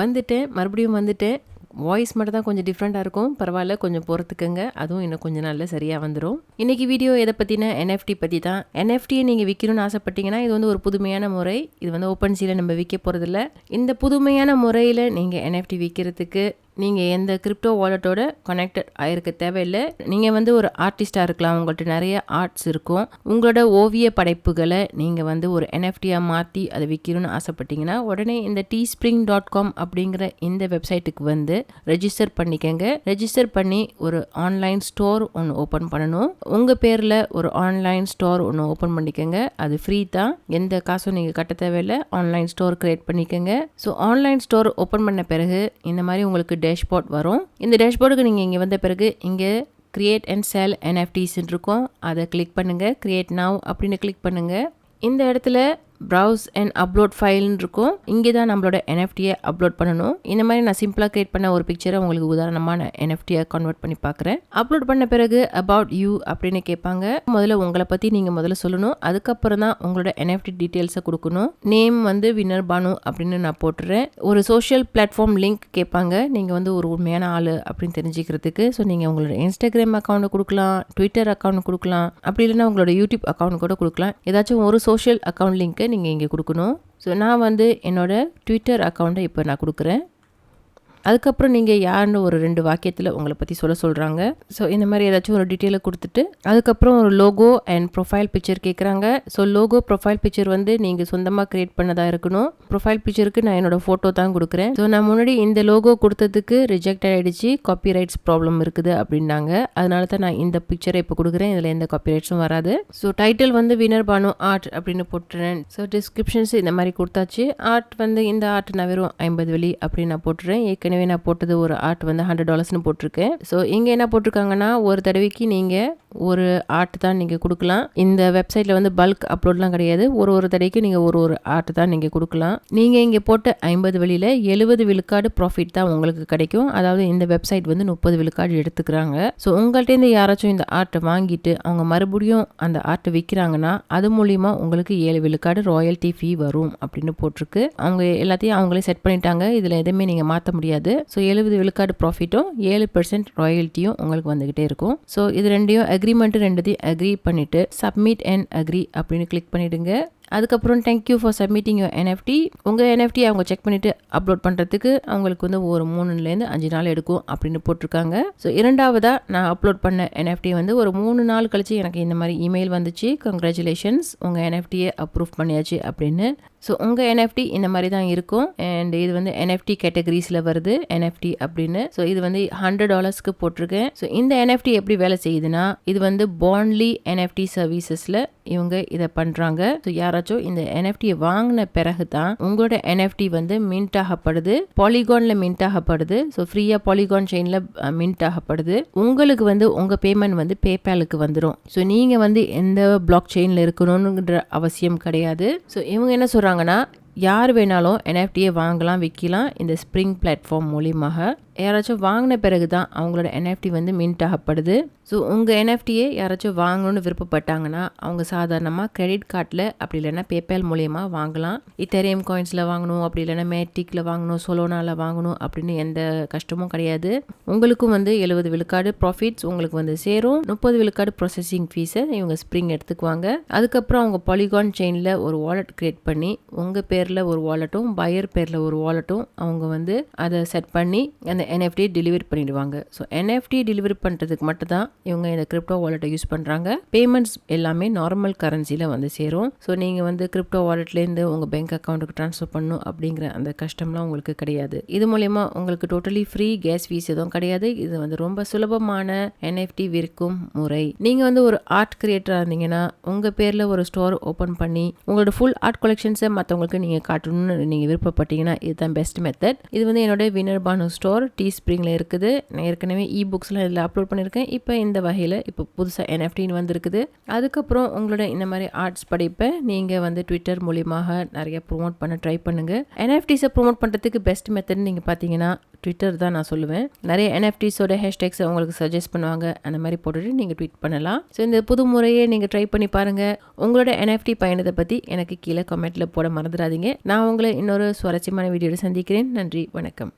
வந்துட்டேன், மறுபடியும் வந்துட்டேன். வாய்ஸ் மட்டும் தான் கொஞ்சம் டிஃப்ரெண்ட்டாக இருக்கும், பரவாயில்ல, கொஞ்சம் பொறுத்துக்குங்க. அதுவும் இன்னும் கொஞ்சம் நாளில் சரியாக வந்துடும். இன்றைக்கி வீடியோ எதை பற்றினா NFT பற்றி தான். NFTயை நீங்கள் விற்கணும்னு ஆசைப்பட்டீங்கன்னா இது வந்து ஒரு புதுமையான முறை. இது வந்து ஓப்பன் சீல நம்ம விற்க போகிறதில்ல. இந்த புதுமையான முறையில் நீங்கள் NFT விற்கிறதுக்கு நீங்கள் எந்த கிரிப்டோ வாலெட்டோட கனெக்டட் ஆகிருக்க தேவையில்லை. நீங்கள் வந்து ஒரு ஆர்டிஸ்டாக இருக்கலாம், உங்கள்கிட்ட நிறைய ஆர்ட்ஸ் இருக்கும். உங்களோட ஓவிய படைப்புகளை நீங்கள் வந்து ஒரு NFTயாக மாற்றி அதை விற்கணும்னு ஆசைப்பட்டீங்கன்னா உடனே இந்த teespring.com அப்படிங்கிற இந்த வெப்சைட்டுக்கு வந்து ரெஜிஸ்டர் பண்ணிக்கங்க. ரெஜிஸ்டர் பண்ணி ஒரு ஆன்லைன் ஸ்டோர் ஒன்று ஓப்பன் பண்ணணும். உங்கள் பேரில் ஒரு ஆன்லைன் ஸ்டோர் ஒன்று ஓப்பன் பண்ணிக்கங்க. அது ஃப்ரீ தான், எந்த காசும் நீங்கள் கட்ட தேவையில்லை. ஆன்லைன் ஸ்டோர் கிரியேட் பண்ணிக்கங்க. ஸோ ஆன்லைன் ஸ்டோர் ஓப்பன் பண்ண பிறகு இந்த மாதிரி உங்களுக்கு டேஷ்போர்ட் வரும். இந்த டேஷ்போர்டுக்கு நீங்கள் இங்கே வந்த பிறகு இங்கே கிரியேட் அண்ட் செல் NFTs இருக்கும். அதை கிளிக் பண்ணுங்கள். கிரியேட் நவ் அப்படின்னு கிளிக் பண்ணுங்கள். இந்த இடத்துல ப்ரௌஸ் அண்ட் அப்லோட் ஃபைல்னு இருக்கும். இங்கே தான் நம்மளோட NFTயை அப்லோட் பண்ணணும். இந்த மாதிரி நான் சிம்பிளாக கிரியேட் பண்ண ஒரு பிக்சரை உங்களுக்கு உதாரணமான NFTயை கன்வெர்ட் பண்ணி பார்க்குறேன். அப்லோட் பண்ண பிறகு அபவுட் யூ அப்படின்னு கேட்பாங்க. முதல்ல உங்களை பற்றி நீங்கள் முதல்ல சொல்லணும். அதுக்கப்புறம் தான் உங்களோட NFT டீட்டெயில்ஸை கொடுக்கணும். நேம் வந்து வின்னர் பானு அப்படின்னு நான் போட்டுறேன். ஒரு சோஷியல் பிளாட்ஃபார்ம் லிங்க் கேட்பாங்க, நீங்கள் வந்து ஒரு உண்மையான ஆள் அப்படின்னு தெரிஞ்சுக்கிறதுக்கு. ஸோ நீங்கள் உங்களோட இன்ஸ்டாகிராம் அக்கௌண்ட் கொடுக்கலாம், ட்விட்டர் அக்கௌண்ட் கொடுக்கலாம், அப்படி இல்லைன்னா உங்களோட யூடியூப் அக்கௌண்ட் கூட கொடுக்கலாம். ஏதாச்சும் ஒரு சோஷியல் அக்கௌண்ட் லிங்க்கு நீங்கள் இங்கே கொடுக்கணும். ஸோ நான் வந்து என்னோட ட்விட்டர் அக்கௌண்ட்டை இப்போ நான் கொடுக்குறேன். அதுக்கப்புறம் நீங்கள் யாருன்னு ஒரு 2 வாக்கியத்தில் உங்களை பற்றி சொல்கிறாங்க. ஸோ இந்த மாதிரி ஏதாச்சும் ஒரு டீட்டெயிலை கொடுத்துட்டு அதுக்கப்புறம் ஒரு லோகோ அண்ட் ப்ரொஃபைல் பிக்சர் கேட்குறாங்க. ஸோ லோகோ ப்ரொஃபைல் பிக்சர் வந்து நீங்கள் சொந்தமாக க்ரியேட் பண்ணதாக இருக்கணும். ப்ரொஃபைல் பிக்சருக்கு நான் என்னோட ஃபோட்டோ தான் கொடுக்குறேன். ஸோ நான் முன்னாடி இந்த லோகோ கொடுத்ததுக்கு ரிஜெக்ட் ஆகிடுச்சு, காப்பிரைட்ஸ் ப்ராப்ளம் இருக்குது அப்படின்னாங்க. அதனால தான் நான் இந்த பிக்சரை இப்போ கொடுக்குறேன். இதில் எந்த காப்பிரைட்ஸும் வராது. ஸோ டைட்டில் வந்து வினர் பானு ஆர்ட் அப்படின்னு போட்டுறேன். ஸோ டிஸ்கிரிப்ஷன்ஸ் இந்த மாதிரி கொடுத்தாச்சு. ஆர்ட் வந்து இந்த ஆர்ட் நான் வெறும் 50 வெள்ளி அப்படின்னு நான் போட்டுறேன். ஏற்கனவே நான் போட்டது ஒரு ஆர்ட் வந்து $100 போட்டிருக்கேன். ஸோ இங்கே என்ன போட்டிருக்காங்கன்னா ஒரு தடவைக்கு நீங்கள் ஒரு ஆர்ட் தான் நீங்கள் கொடுக்கலாம். இந்த வெப்சைட்டில் வந்து பல்க் அப்லோட்லாம் கிடையாது. ஒரு தடவைக்கு நீங்கள் ஒரு ஆர்ட் தான் நீங்கள் கொடுக்கலாம். நீங்கள் இங்கே போட்ட 50 வெளியில் 70 விழுக்காடு ப்ராஃபிட் தான் உங்களுக்கு கிடைக்கும். அதாவது இந்த வெப்சைட் வந்து 30 விழுக்காடு எடுத்துக்கிறாங்க. ஸோ உங்கள்கிட்ட யாராச்சும் இந்த ஆர்ட்டை வாங்கிட்டு அவங்க மறுபடியும் அந்த ஆர்ட்டை விற்கிறாங்கன்னா அது மூலிமா உங்களுக்கு 7 விழுக்காடு ராயல்ட்டி ஃபீ வரும் அப்படின்னு போட்டிருக்கு. அவங்க எல்லாத்தையும் அவங்களே செட் பண்ணிட்டாங்க. இதில் எதுவுமே நீங்கள் மாற்ற முடியாது. ஸோ 70 விழுக்காடு ப்ராஃபிட்டும் 7% ராயல்ட்டியும் உங்களுக்கு வந்துகிட்டே இருக்கும். ஸோ இது ரெண்டையும் அக்ரிமெண்ட் ரெண்டுத்தையும் அக்ரி பண்ணிட்டு சப்மிட் அண்ட் அக்ரி அப்படின்னு கிளிக் பண்ணிடுங்க. அதுக்கப்புறம் thank you for submitting your NFT. உங்கள் NFT அவங்க செக் பண்ணிவிட்டு அப்லோட் பண்ணுறதுக்கு அவங்களுக்கு வந்து ஒரு 3லேருந்து 5 நாள் எடுக்கும் அப்படின்னு போட்டிருக்காங்க. ஸோ இரண்டாவதாக நான் அப்லோட் பண்ண NFT வந்து ஒரு 3 நாள் கழிச்சு எனக்கு இந்த மாதிரி இமெயில் வந்துச்சு, கங்க்ராச்சுலேஷன்ஸ் உங்கள் NFTயை அப்ரூவ் பண்ணியாச்சு அப்படின்னு. ஸோ உங்கள் NFT இந்த மாதிரி தான் இருக்கும். அண்ட் இது வந்து NFT கேட்டகரிஸில் வருது NFT அப்படின்னு. ஸோ இது வந்து $100 போட்டிருக்கேன். ஸோ இந்த NFT எப்படி வேலை செய்யுதுன்னா இது வந்து பாண்ட்லி NFT சர்வீசஸில் இவங்க இதை பண்ணுறாங்க. ஸோ யாராச்சும் இந்த NFTயை வாங்கின பிறகு தான் உங்களோட NFT வந்து மின்ட் ஆகப்படுது, பாலிகானில் மின்ட் ஆகப்படுது. ஸோ ஃப்ரீயாக பாலிகான் செயினில் மின்ட் ஆகப்படுது. உங்களுக்கு வந்து உங்கள் பேமெண்ட் வந்து பேபாலுக்கு வந்துடும். ஸோ நீங்கள் வந்து எந்த பிளாக் செயினில் இருக்கணும்ன்ற அவசியம் கிடையாது. ஸோ இவங்க என்ன சொல்கிறாங்கன்னா யார் வேணாலும் NFTயை வாங்கலாம், விற்கலாம் இந்த ஸ்ப்ரிங் பிளாட்ஃபார்ம் மூலியமாக. யாராச்சும் வாங்கின பிறகு தான் அவங்களோட NFT வந்து மின்ட் ஆகப்படுது. ஸோ உங்கள் NFTயை யாராச்சும் வாங்கணும்னு விருப்பப்பட்டாங்கன்னா அவங்க சாதாரணமாக கிரெடிட் கார்டில் அப்படி இல்லைன்னா பேபால் மூலயமா வாங்கலாம். இத்தேரியம் காயின்ஸில் வாங்கணும், அப்படி இல்லைன்னா மேட்டிக்கில் வாங்கணும், சொலோனாவில் வாங்கணும் அப்படின்னு எந்த கஷ்டமும் கிடையாது. உங்களுக்கும் வந்து 70 விழுக்காடு ப்ராஃபிட்ஸ் உங்களுக்கு வந்து சேரும். 30 விழுக்காடு ப்ராசஸிங் ஃபீஸை இவங்க ஸ்ப்ரிங் எடுத்துக்குவாங்க. அதுக்கப்புறம் அவங்க பாலிகான் செயினில் ஒரு வாலெட் கிரியேட் பண்ணி உங்கள் பேரில் ஒரு வாலெட்டும் பையர் பேரில் ஒரு வாலெட்டும் அவங்க வந்து அதை செட் பண்ணி அந்த NFT டெலிவரி பண்ணிடுவாங்க. ஸோ NFT டெலிவரி பண்ணுறதுக்கு மட்டும் தான் இவங்க இந்த கிரிப்டோ வாலெட்டை யூஸ் பண்ணுறாங்க. பேமெண்ட்ஸ் எல்லாமே நார்மல் கரன்சியில் வந்து சேரும். ஸோ நீங்கள் வந்து கிரிப்டோ வாலெட்லேருந்து உங்கள் பேங்க் அக்கௌண்ட்டுக்கு ட்ரான்ஸ்ஃபர் பண்ணணும் அப்படிங்கிற அந்த கஷ்டம்லாம் உங்களுக்கு கிடையாது. இது மூலயமா உங்களுக்கு டோட்டலி ஃப்ரீ, கேஸ் ஃபீஸ் எதுவும் கிடையாது. இது வந்து ரொம்ப சுலபமான NFT விற்கும் முறை. நீங்கள் வந்து ஒரு ஆர்ட் கிரியேட்டராக இருந்தீங்கன்னா உங்கள் பேரில் ஒரு ஸ்டோர் ஓப்பன் பண்ணி உங்களோட ஃபுல் ஆர்ட் கலெக்ஷன்ஸை மற்றவங்களுக்கு நீங்கள் காட்டணும்னு நீங்கள் விருப்பப்பட்டீங்கன்னா இதுதான் பெஸ்ட் மெத்தட். இது வந்து என்னோட வினர் பானு ஸ்டோர் டீஸ்ப்ரிங்கில் இருக்குது. நான் ஏற்கனவே புக்ஸ்லாம் இதில் அப்லோட் பண்ணியிருக்கேன். இப்போ இந்த வகையில் இப்போ புதுசாக NFTன்னு வந்திருக்குது. அதுக்கப்புறம் உங்களோட இந்த மாதிரி ஆர்ட்ஸ் படைப்பை நீங்கள் வந்து ட்விட்டர் மூலியமாக நிறைய ப்ரொமோட் பண்ண ட்ரை பண்ணுங்கள். NFTஸை ப்ரொமோட் பண்ணுறதுக்கு பெஸ்ட் மெத்தட்னு நீங்கள் பார்த்தீங்கன்னா ட்விட்டர் தான் நான் சொல்லுவேன். நிறைய NFTஸோட ஹேஷ்டேக்ஸை உங்களுக்கு சஜஸ்ட் பண்ணுவாங்க. அந்த மாதிரி போட்டுட்டு நீங்கள் ட்வீட் பண்ணலாம். ஸோ இந்த புது முறையை நீங்கள் ட்ரை பண்ணி பாருங்கள். உங்களோட NFT பயணத்தை பற்றி எனக்கு கீழே கமெண்ட்டில் போட மறந்துடாதீங்க. நான் உங்களை இன்னொரு சுவாரஸ்யமான வீடியோவில் சந்திக்கிறேன். நன்றி, வணக்கம்.